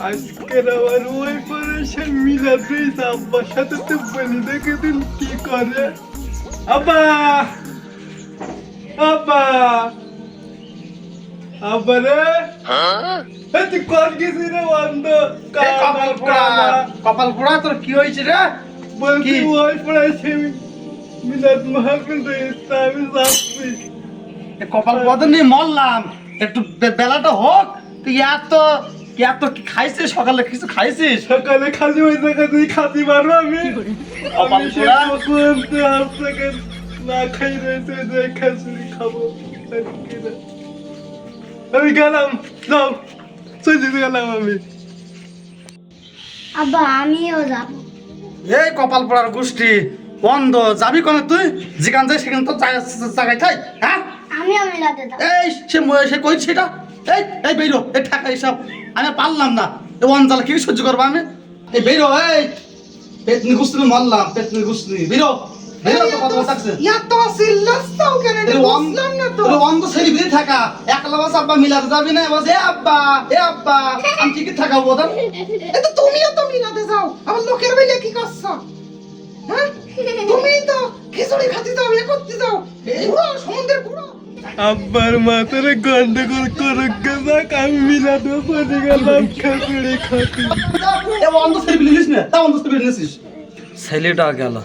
আজকের আমার ওই পরে সে মিলাদ হয়েছে আব্বার সাথে তো বলি দেখে দিন কি করে। আব্বা আব্বা আব্বা রে তুই কর গেছি রে বন্ধ কপাল পোড়া তোর কি হয়েছে রে? বলছি ওই পরে সে মিলাদ মাহফিল হয়েছে আমি যাচ্ছি। কপাল পোড়া নিয়ে মরলাম, একটু বেলাটা হোক। তুই এত এত কি খাইছিস? সকালে কিছু খাইছিস? সকালে খালি ওই জায়গা তুই খাতে পারবো আমি কপাল আমি সে পোড়া। কখন আপনাকে না খাই রয়েছে যে খিচুড়ি খাবো আমি গেলাম। যাও চলে গেলাম আমি। আব্বা আমিও যাব। এই কপাল পোড়ার গোষ্ঠী বন্ধ, যাবি কোন তুই? যেখান যাই সেখানে তো জায়গায় থাই। হ্যাঁ আমিও মিলাতে যাব। এই সে কইছে এটা। এই বেরো, এই ঠাকা এইসব আমি আর পারলাম না। এই অঞ্চল কি সহ্য করবো আমি? এই বেরো, এই পেতনি গুস্তি মারলাম, পেতনি গুস্তি বেরো বেরো। তো কথা বলছে এত সিল্লাসটাও কেন বুঝলাম না তো। অন্ধ ছেলে বেরিয়ে থাকা একলা বাস আব্বা মিলাতে যাবি না? বসে আব্বা আমি কি থাকা বোধন। এ তো তুমিও তো মিলাতে যাও, আমার লোকের বাইরে কি করছো? হ্যাঁ তুমি তো খিচুড়ি খাতে যাও, এ করতে যাও, পুরো সমুদ্রের পুরো। আব্বার মাথারে গন্ডগোল করুক যাক আমি মিলাতে পড়ে গেলাম খিচুড়ি খাতে। অন্ধ ছেলে বিলিস না, তা অন্ধ ছেলে বিলিস। ছেলেটা গেল,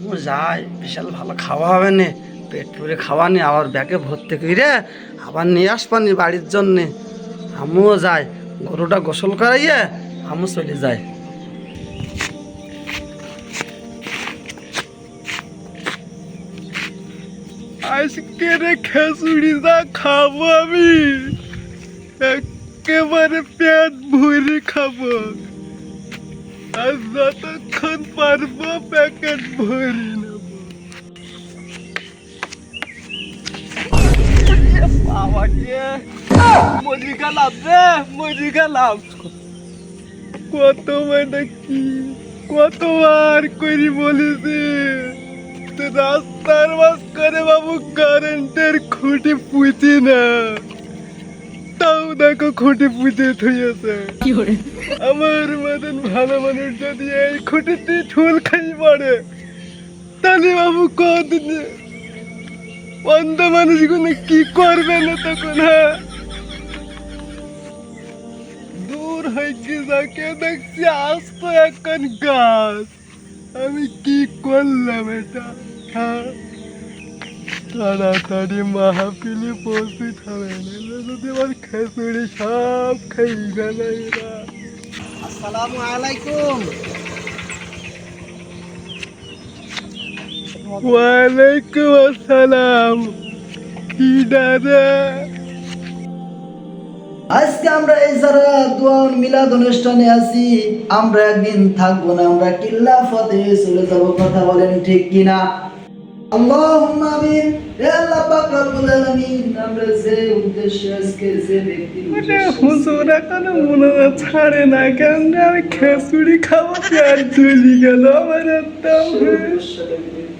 ও যাই বিশাল ভালো খাওয়া হবে না, পেট পুরে খাওয়া নি, আবার ব্যাগে ভর্তি করে আবার নিয়ে আসবানি বাড়ির জন্যে। আমিও যাই, গরুটা গোসল করাইয়ে আমিও চলে যাই। আজকে রে খিচুড়ি যা খাবো আমি একেবারে পেট ভরে খাবো আর যতক্ষণ পারবো প্যাকেট ভরে নেবো। বাবাকে মরি গেলাম রে, মরি গেলাম। কত মানে কি কতবার করি বলেছি রাস্তার মাঝ করে বাবু কারেন্টের খুঁটি পুঁতি না, তাও দেখো খুঁটি পুঁতে থইয়েছে। আমার মতন ভালো মানুষ যদি এই খুঁটিতে ঠুল খাই পড়ে তাহলে বাবু কদিন অন্ধ মানুষগুলো কি করবে না তখন? হ্যাঁ দূর হইতে যাকে দেখছি আস্ত এখন গাছ। আমি কি করলাম এটা? হ্যাঁ তাড়াতাড়ি মাহফিলে পৌঁছতে হবে না যদি আমার খিচুড়ি সব খাই গেল এরা। আসসালামু আলাইকুম। ওয়ালাইকুম আসসালাম। কি দাদা আজকে আমরা এই যারা দোয়া মিলাদ অনুষ্ঠানে আছি, আমরা একদিন থাকবো না, আমরা কিল্লা ফতে চলে যাব। কথা বলেন ঠিক কিনা? আল্লাহুম্মা আমিন। হে আল্লাহ পাক রব্বুল আলামিন, আমরা যে উদ্দেশ্যে আজকে যে ব্যক্তি হুজুর এখন মনে ছাড়ে না কেন? আমি খিচুড়ি খাবো পেট ঝুলি গেল আমার একদম।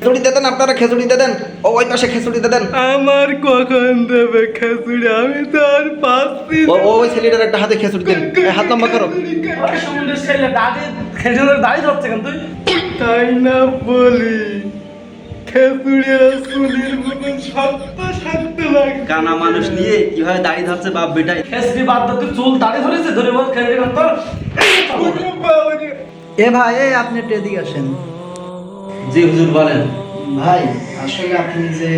খিচুড়ি দেন, আপনারা খিচুড়ি দেন, ওই পাশে খিচুড়ি দেন। আমার কখন দেবে খিচুড়ি? আমি তো আর পাচ্ছি না। ওই ছেলেটার একটা হাতে খিচুড়ি দেন, হাত লম্বা করো। সমুদ্রের ছেলে দাঁড়ি খেজুরের দাঁড়ি ধরছে কেন তুই? তাই না বলি খিচুড়ি আর চুলির মতন শক্ত শক্ত লাগে। কানা মানুষ নিয়ে কিভাবে দাঁড়িয়ে ধরছে বাপ বেটাই। খেসরি বাদ দে, তুই চুল দাঁড়ি ধরেছে ধরে বল খেজুরি কান্ত। এ ভাই, এই আপনি একটু এদিকে আসেন। জি হুজুর বলেন। ভাই আসলে আপনি যে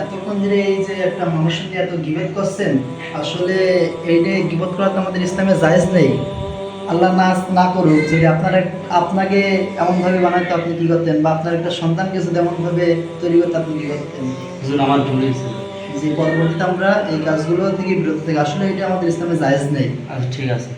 এতক্ষণ ধরে এই যে একটা মানুষের নিয়ে এত গিবত করছেন, আসলে এইটা গিবত করা তো আমাদের ইসলামে জায়েজ নেই। আল্লাহ না করুক, যদি আপনাকে এমনভাবে বানাইতো আপনি কি করতেন, বা আপনার একটা সন্তানকে যদি এমনভাবে তৈরি করতে আপনি কি করতেন? হুজুর আমার ভুল হয়েছে। যে পরবর্তীতে আমরা এই কাজগুলো থেকে বিরত থেকে, আসলে এটা আমাদের ইসলামে জায়েজ নেই। আচ্ছা ঠিক আছে।